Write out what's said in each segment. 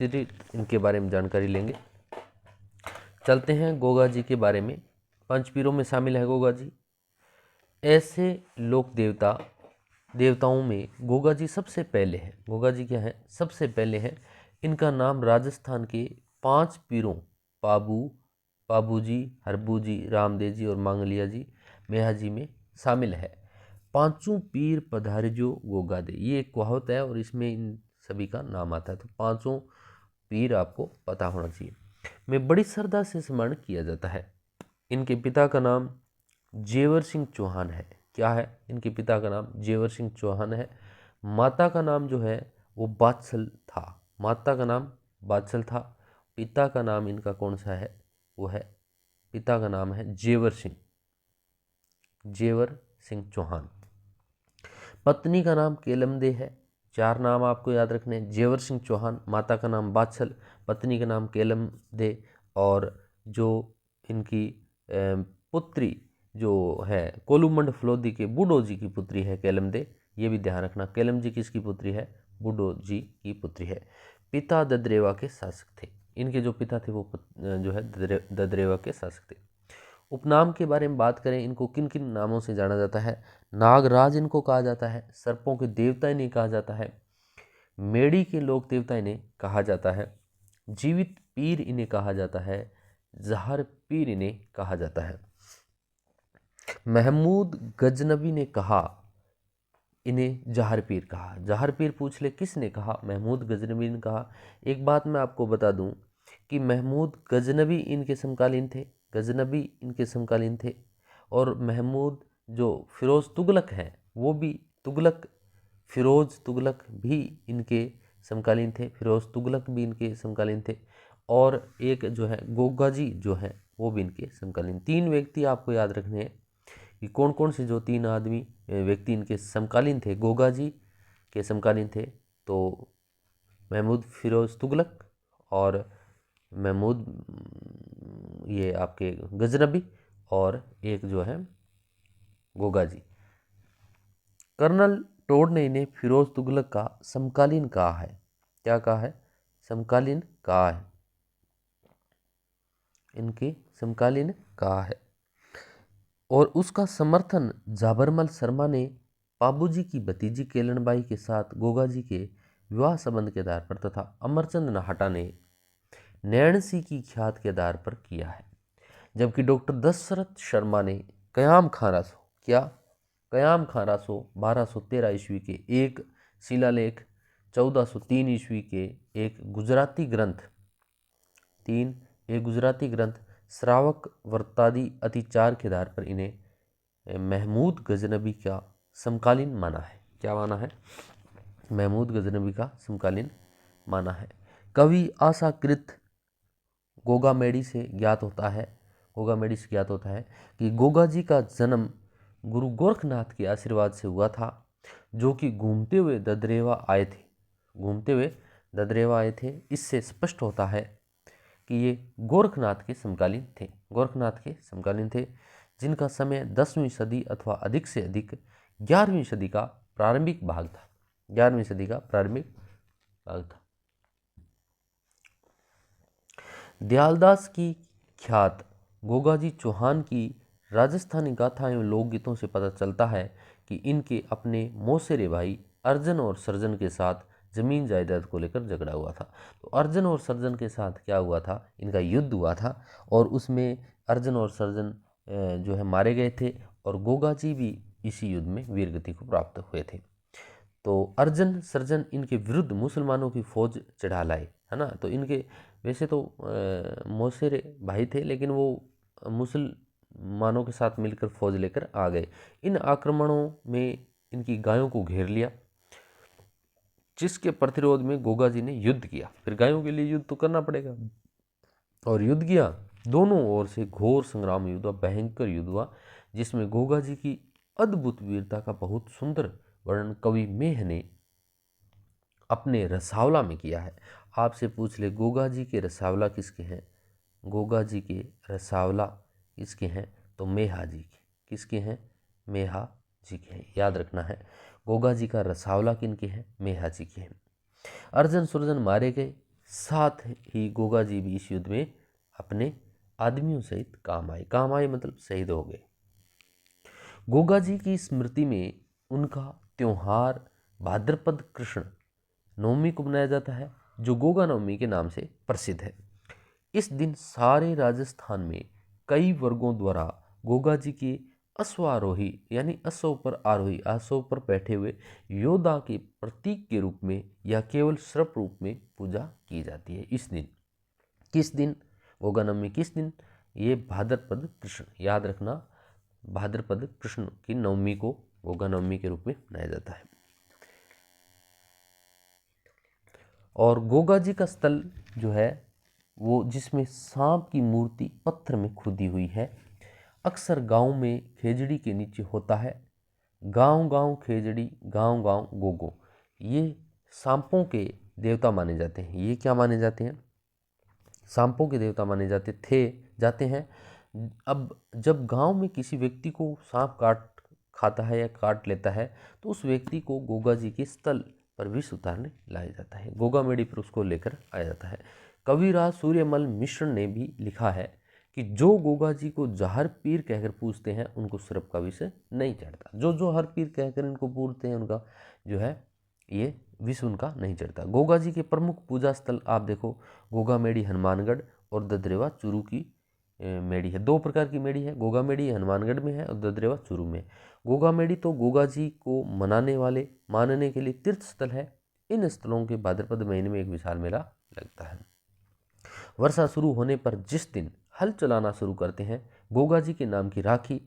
इनके बारे में जानकारी लेंगे। चलते हैं गोगा जी के बारे में। पंचपीरों में शामिल है गोगा जी। ऐसे लोक देवताओं में गोगा जी सबसे पहले हैं। गोगा जी क्या है? सबसे पहले हैं। इनका नाम राजस्थान के 5 पीरों पाबू जी, हरबू जी, रामदेव जी और मांगलिया जी, मेहा जी में शामिल है। पांचों पीर पधारिजो गोगा दे, ये एक कहावत है और इसमें इन सभी का नाम आता है। तो पांचों पीर आपको पता होना चाहिए। में बड़ी श्रद्धा से स्मरण किया जाता है। इनके पिता का नाम जेवर सिंह चौहान है। क्या है? इनके पिता का नाम जेवर सिंह चौहान है। माता का नाम जो है वो बादशल था। माता का नाम बादशल था। पिता का नाम इनका कौन सा है? वो है, पिता का नाम है जेवर सिंह चौहान। पत्नी का नाम केलमदे है। 4 नाम आपको याद रखने हैं। जेवर सिंह चौहान, माता का नाम बादशल, पत्नी का नाम केलमदे, और जो इनकी पुत्री जो है कोलूमंड फलोदी के बूढ़ो जी की पुत्री है केलमदे। ये भी ध्यान रखना, केलम जी किसकी पुत्री है? बूढ़ो जी की पुत्री है। पिता ददरेवा के शासक थे। इनके जो पिता थे वो जो है ददरेवा के शासक थे। उपनाम के बारे में बात करें, इनको किन किन नामों से जाना जाता है? नागराज इनको कहा जाता है। सर्पों के देवता इन्हें कहा जाता है। मेड़ी के लोक देवता इन्हें कहा जाता है। जीवित पीर इन्हें कहा जाता है। जहर पीर इन्हें कहा जाता है। महमूद गजनबी ने कहा इन्हें जहर पीर कहा। जहर पीर पूछ ले किसने कहा? महमूद गजनबी ने कहा। एक बात मैं आपको बता दूं कि महमूद गजनबी इनके समकालीन थे। गजनबी इनके समकालीन थे। और महमूद जो फिरोज तुगलक हैं वो भी फिरोज तुगलक भी इनके समकालीन थे। फिरोज तुगलक भी इनके समकालीन थे। और एक जो है गोगा जी जो है वो भी इनके समकालीन। 3 व्यक्ति आपको याद रखने हैं कि कौन कौन से जो 3 व्यक्ति इनके समकालीन थे, गोगा जी के समकालीन थे। तो महमूद फिरोज तुगलक और महमूद ये आपके गजनबी, और एक जो है गोगा जी। कर्नल टोड ने इन्हें फिरोज तुगलक का समकालीन कहा है। क्या कहा है? समकालीन कहा है। इनके समकालीन कहा है। और उसका समर्थन जाबरमल शर्मा ने पाबूजी की भतीजी केलनबाई के साथ गोगा जी के विवाह संबंध के आधार पर तथा अमरचंद नाहटा ने नैणसी की ख्यात के आधार पर किया है। जबकि डॉक्टर दशरथ शर्मा ने कयाम खां रासो 1213 ईस्वी के एक शिलालेख, 1403 ईस्वी के एक गुजराती ग्रंथ श्रावक वर्तादि अतिचार के आधार पर इन्हें महमूद गजनबी का समकालीन माना है। क्या माना है? महमूद गजनबी का समकालीन माना है। कवि आशाकृत गोगा मेडी से ज्ञात होता है कि गोगा जी का जन्म गुरु गोरखनाथ के आशीर्वाद से हुआ था, जो कि घूमते हुए ददरेवा आए थे। इससे स्पष्ट होता है कि ये गोरखनाथ के समकालीन थे, जिनका समय 10वीं सदी अथवा अधिक से अधिक 11वीं सदी का प्रारंभिक भाग था। दयालदास की ख्यात गोगाजी चौहान की राजस्थानी गाथा एवं लोकगीतों से पता चलता है कि इनके अपने मौसेरे भाई अर्जन और सर्जन के साथ जमीन जायदाद को लेकर झगड़ा हुआ था। तो अर्जन और सर्जन के साथ क्या हुआ था? इनका युद्ध हुआ था और उसमें अर्जन और सर्जन जो है मारे गए थे और गोगा जी भी इसी युद्ध में वीरगति को प्राप्त हुए थे। तो अर्जन सर्जन इनके विरुद्ध मुसलमानों की फौज चढ़ा लाए, है ना। तो इनके वैसे तो मौसेरे भाई थे, लेकिन वो मुसलमानों के साथ मिलकर फौज लेकर आ गए। इन आक्रमणों में इनकी गायों को घेर लिया, जिसके प्रतिरोध में गोगा जी ने युद्ध किया। फिर गायों के लिए युद्ध तो करना पड़ेगा, और युद्ध किया। दोनों ओर से घोर संग्राम युद्ध हुआ, भयंकर युद्ध हुआ, जिसमें गोगा जी की अद्भुत वीरता का बहुत सुंदर वर्णन कवि मेह ने अपने रसावला में किया है। आपसे पूछ ले गोगा जी के रसावला किसके हैं? गोगा जी के रसावला किसके हैं? तो मेहा जी के। किसके हैं? मेहा जी के हैं। याद रखना है, गोगा जी का रसावला किनके हैं? मेहा जी के हैं। अर्जन सुरजन मारे गए, साथ ही गोगा जी भी इस युद्ध में अपने आदमियों सहित काम आए मतलब शहीद हो गए। गोगा जी की स्मृति में उनका त्योहार भाद्रपद कृष्ण नवमी को मनाया जाता है, जो गोगा नवमी के नाम से प्रसिद्ध है। इस दिन सारे राजस्थान में कई वर्गों द्वारा गोगा जी के अश्वारोही यानी अश्व पर आरोही, अश्व पर बैठे हुए योद्धा के प्रतीक के रूप में या केवल श्रप रूप में पूजा की जाती है। इस दिन किस दिन गोगा नवमी किस दिन? ये भाद्रपद कृष्ण, याद रखना, भाद्रपद कृष्ण की नवमी को गोगा नवमी के रूप में मनाया जाता है। और गोगा जी का स्थल जो है वो जिसमें सांप की मूर्ति पत्थर में खुदी हुई है, अक्सर गांव में खेजड़ी के नीचे होता है। गांव गांव खेजड़ी, गांव गांव गोगो, ये सांपों के देवता माने जाते हैं। ये क्या माने जाते हैं? सांपों के देवता माने जाते हैं। अब जब गांव में किसी व्यक्ति को सांप काट खाता है या काट लेता है तो उस व्यक्ति को गोगा जी के स्थल पर विष उतारने लाया जाता है, गोगा मेडी पर उसको लेकर आया जाता है। कविराज सूर्यमल मिश्र ने भी लिखा है कि जो गोगा जी को जहर पीर कहकर पूजते हैं उनको सर्प का विष नहीं चढ़ता। जो हर पीर कहकर इनको पूजते हैं उनका जो है ये विष उनका नहीं चढ़ता। गोगा जी के प्रमुख पूजा स्थल आप देखो, गोगा मेडी हनुमानगढ़ और ददरेवा चूरू की मेडी है। दो प्रकार की मेडी है, गोगा मेडी हनुमानगढ़ में है और ददरेवा चूरू में। गोगा मेडी तो गोगा जी को मानने के लिए तीर्थ स्थल है। इन स्थलों के भाद्रपद महीने में एक विशाल मेला लगता है। वर्षा शुरू होने पर जिस दिन हल चलाना शुरू करते हैं, गोगा जी के नाम की राखी,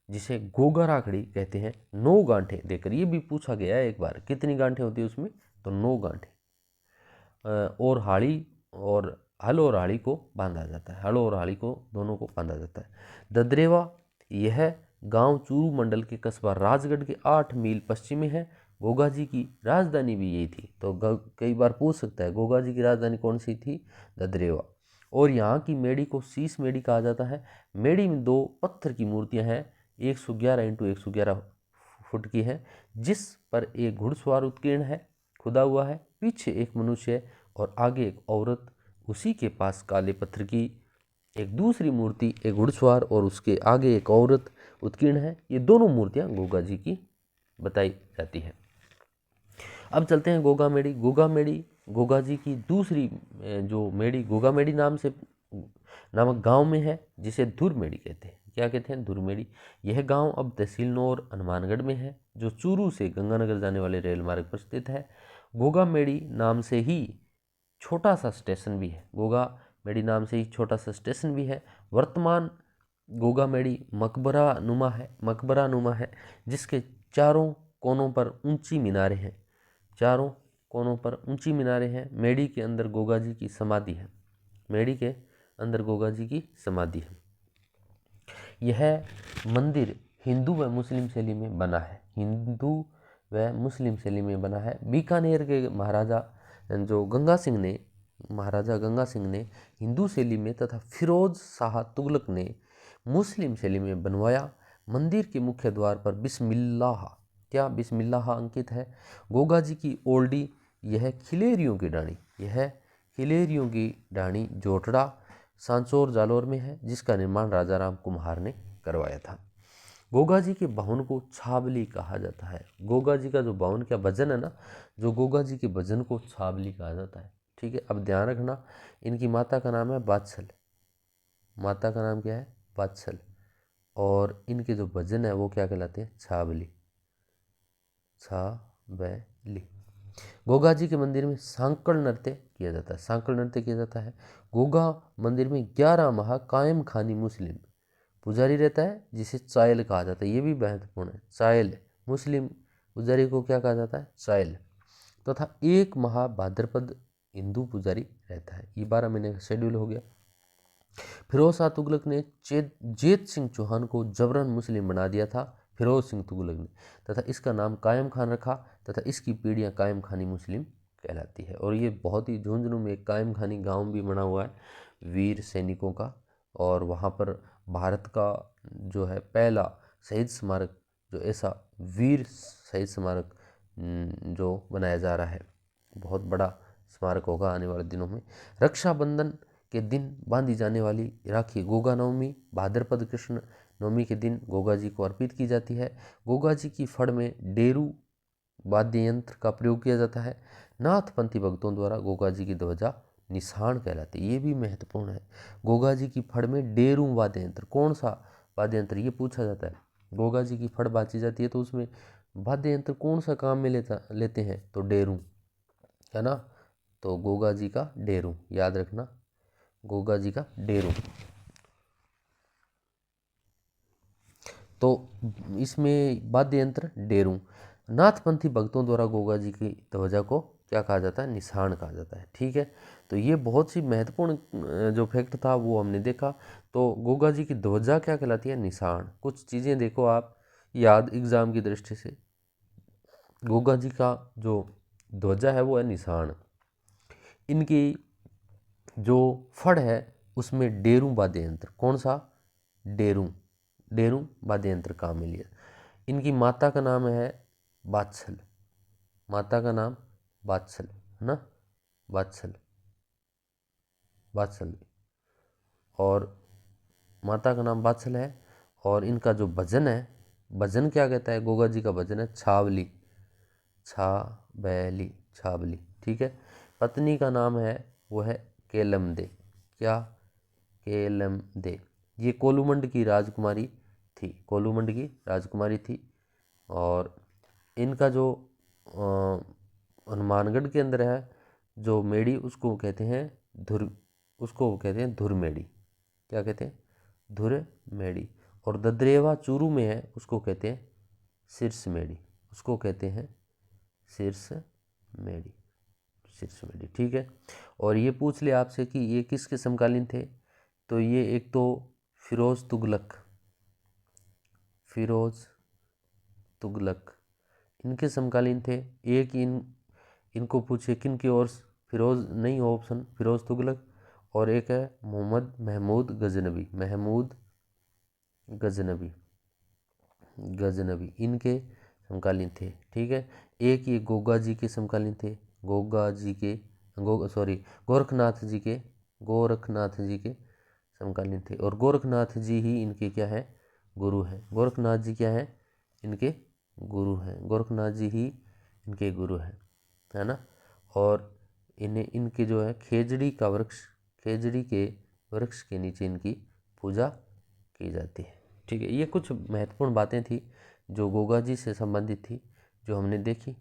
जिसे गोगा राखड़ी कहते हैं, 9 गांठें देकर, ये भी पूछा गया है एक बार कितनी गांठें होती है उसमें, तो 9 गांठें और हाड़ी और हल और हाड़ी को बांधा जाता है। हल और हाड़ी को दोनों को बांधा जाता है। ददरेवा यह गांव चूरू मंडल के कस्बा राजगढ़ के 8 मील पश्चिम में है। गोगा जी की राजधानी भी यही थी, तो कई बार पूछ सकता है गोगा जी की राजधानी कौन सी थी? ददरेवा। और यहाँ की मेडी को शीश मेडी कहा जाता है। मेडी में 2 पत्थर की मूर्तियाँ हैं, 111 × 111 फुट की है, जिस पर एक घुड़सवार उत्कीर्ण है, खुदा हुआ है, पीछे एक मनुष्य और आगे एक औरत। उसी के पास काले पत्थर की एक दूसरी मूर्ति, एक घुड़सवार और उसके आगे एक औरत उत्कीर्ण है। ये दोनों मूर्तियां गोगा जी की बताई जाती है। अब चलते हैं गोगा मेडी। गोगा मेडी गोगा जी की दूसरी जो मेडी गोगा मेडी नामक गांव में है, जिसे धुर मेडी कहते हैं। क्या कहते हैं? धुर मेडी। यह गांव अब तहसील नौर हनुमानगढ़ में है, जो चूरू से गंगानगर जाने वाले रेल मार्ग पर स्थित है। गोगा मेडी नाम से ही छोटा सा स्टेशन भी है। गोगा मेडी नाम से ही छोटा सा स्टेशन भी है। वर्तमान गोगा मेडी मकबरा नुमा है, जिसके चारों कोनों पर ऊंची मीनारें हैं। चारों कोनों पर ऊंची मीनारें हैं। मेडी के अंदर गोगा जी की समाधि है। मेडी के अंदर गोगा जी की समाधि है। यह मंदिर हिंदू व मुस्लिम शैली में बना है। हिंदू व मुस्लिम शैली में बना है। बीकानेर के महाराजा गंगा सिंह ने हिंदू शैली में तथा फिरोज शाह तुगलक ने मुस्लिम शैली में बनवाया। मंदिर के मुख्य द्वार पर बिस्मिल्लाह अंकित है। गोगा जी की ओल्डी, यह खिलेरियों की डाणी जोटड़ा सांचौर जालौर में है, जिसका निर्माण राजा राम कुम्हार ने करवाया था। गोगा जी के बाहुन को छाबली कहा जाता है। गोगा जी का जो बाहुन का भजन है ना, जो गोगा जी के भजन को छाबली कहा जाता है। ठीक है, अब ध्यान रखना, इनकी माता का नाम है बादशल। माता का नाम क्या है? बादशल। और इनके जो भजन है वो क्या कहलाते हैं? छाबली। गोगा जी के मंदिर में सांकड़ नृत्य किया जाता है। गोगा मंदिर में 11 माह कायम खानी मुस्लिम पुजारी रहता है, जिसे चायल कहा जाता है। ये भी महत्वपूर्ण है। चायल, मुस्लिम पुजारी को क्या कहा जाता है? चायल। तथा 1 माह भाद्रपद हिंदू पुजारी रहता है। ये 12 महीने का शेड्यूल हो गया। फिरोज शाह तुगलक ने जेत सिंह चौहान को जबरन मुस्लिम बना दिया था, फिरोज सिंह तुगलक ने, तथा इसका नाम कायम खान रखा तथा इसकी पीढ़ियां कायम खानी मुस्लिम कहलाती है। और ये बहुत ही झुंझुनू में एक कायम खानी गाँव भी बना हुआ है वीर सैनिकों का, और वहाँ पर भारत का जो है पहला शहीद स्मारक, जो ऐसा वीर शहीद स्मारक जो बनाया जा रहा है, बहुत बड़ा स्मारक होगा आने वाले दिनों में। रक्षाबंधन के दिन बांधी जाने वाली राखी गोगा नवमी भाद्रपद कृष्ण नवमी के दिन गोगा जी को अर्पित की जाती है। गोगा जी की फड़ में डेरू वाद्य यंत्र का प्रयोग किया जाता है। नाथपंथी भक्तों द्वारा गोगा जी की ध्वजा निशान कहलाती है। ये भी महत्वपूर्ण है। गोगा जी की फड़ में डेरू वाद्य यंत्र, कौन सा वाद्य यंत्र, ये पूछा जाता है। गोगा जी की फड़ बाजी जाती है तो उसमें वाद्य यंत्र कौन सा काम में लेते हैं, तो डेरू, है ना। तो गोगा जी का डेरू याद रखना, गोगा जी का डेरू। तो इसमें वाद्य यंत्र डेरू। नाथपंथी भक्तों द्वारा गोगा जी की ध्वजा को क्या कहा जाता है, निशान कहा जाता है। ठीक है, तो ये बहुत सी महत्वपूर्ण जो फैक्ट था वो हमने देखा। तो गोगा जी की ध्वजा क्या कहलाती है, निशान। कुछ चीज़ें देखो आप याद एग्जाम की दृष्टि से। गोगा जी का जो ध्वजा है वो है निशान। इनकी जो फड़ है उसमें डेरू वाद्य यंत्र, कौन सा, डेरू, डेरू वाद्य यंत्र काम में लिया। इनकी माता का नाम है वात्सल, माता का नाम वात्सल, है ना, वात्सल, वात्सल, और माता का नाम वात्सल है। और इनका जो भजन है, भजन क्या कहता है, गोगा जी का भजन है छावली, छाबैली, छावली। ठीक है। पत्नी का नाम है वो है केलमदे, क्या, केलमदे। ये कोलूमंड की राजकुमारी थी, कोलूमंड की राजकुमारी थी। और इनका जो हनुमानगढ़ के अंदर है जो मेढ़ी, उसको कहते हैं धुर, उसको कहते हैं धुर मेढ़ी, क्या कहते हैं, धुर मेढ़ी। और ददरेवा चूरू में है उसको कहते हैं शीर्ष मेढ़ी, उसको कहते हैं शीर्ष मेढ़ी, शीर्ष मेढ़ी। ठीक है। और ये पूछ ले आपसे कि ये किसके समकालीन थे, तो ये एक तो फिरोज तुगलक, फिरोज तुगलक इनके समकालीन थे। एक इनको पूछे किन की ओर, फिरोज नहीं हो ऑप्शन, फिरोज तुगलक। और एक है मोहम्मद महमूद गजनबी, महमूद गजनबी, गजनबी इनके समकालीन थे। ठीक है। एक ये गोगा जी के समकालीन थे, गोगा जी के गोरखनाथ जी के, गोरखनाथ जी के समकालीन थे। और गोरखनाथ जी ही इनके क्या है, गुरु हैं। गोरखनाथ जी क्या है, इनके गुरु हैं, गोरखनाथ जी ही इनके गुरु हैं, है ना। और इन्हें इनके जो है खेजड़ी का वृक्ष, खेजड़ी के वृक्ष के नीचे इनकी पूजा की जाती है। ठीक है। ये कुछ महत्वपूर्ण बातें थी जो गोगा जी से संबंधित थी, जो हमने देखी।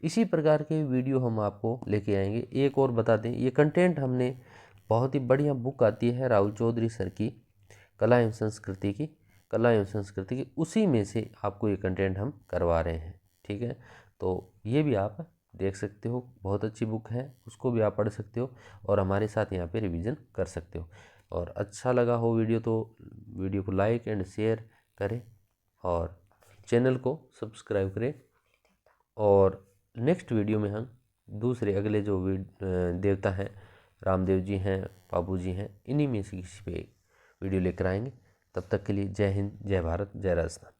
इसी प्रकार के वीडियो हम आपको लेके आएंगे। एक और बता दें, ये कंटेंट हमने बहुत ही बढ़िया बुक आती है राहुल चौधरी सर की, कला एवं संस्कृति की, कला एवं संस्कृति की, उसी में से आपको ये कंटेंट हम करवा रहे हैं। ठीक है। तो ये भी आप देख सकते हो, बहुत अच्छी बुक है, उसको भी आप पढ़ सकते हो और हमारे साथ यहाँ पे रिवीजन कर सकते हो। और अच्छा लगा हो वीडियो तो वीडियो को लाइक एंड शेयर करें और चैनल को सब्सक्राइब करें। और नेक्स्ट वीडियो में हम दूसरे अगले जो देवता हैं, रामदेव जी हैं, बाबू जी हैं, इन्हीं में से किसी पे वीडियो लेकर आएंगे। तब तक के लिए जय हिंद, जय भारत, जय राजस्थान।